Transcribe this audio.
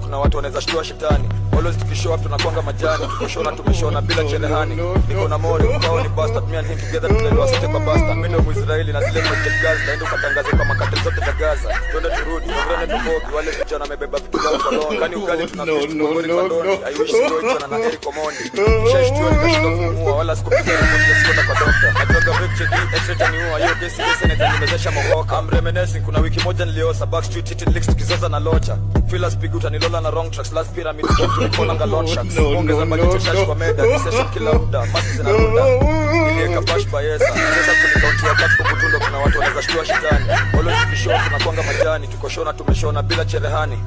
Kuna watu wanaweza shtua shetani. Always tukishow up tunakwanga majani. Tukishona tumeshona bila cherehani. Niko na mori, kwa ni bastard, me and him together tunaelewa sote kwa bastard. Mimi ndio Mwisraeli na zile project girls naenda kutangaza kwa makate zote za Gaza. Twende turudi, tuone tupoki wale vijana wamebeba vitu vyao kwa leo. Kani ukali tunaficha ngori kwa ndoni. I wish you join na Eric Omondi. Shashtua nikashindwa wala sikupiga ripoti sikuenda kwa doctor. Atoka rip check extra ni huwa hiyo kesi na nimezesha mohoka. I'm reminiscing kuna wiki moja niliosa Backstreet Hit Licks tukizoza na Locha. Feelers piguta nilola na wrong tracks last pyramid tulipona nga launch shots ongeza budget shash kwa meda session kila muda masi zinaruda ilieka bash bayesa sasa tulikauntia catch kwa kutundo kuna watu wanaweza shtua shetani always tukishow tunakwanga majani tukoshona tumeshona bila cherehani.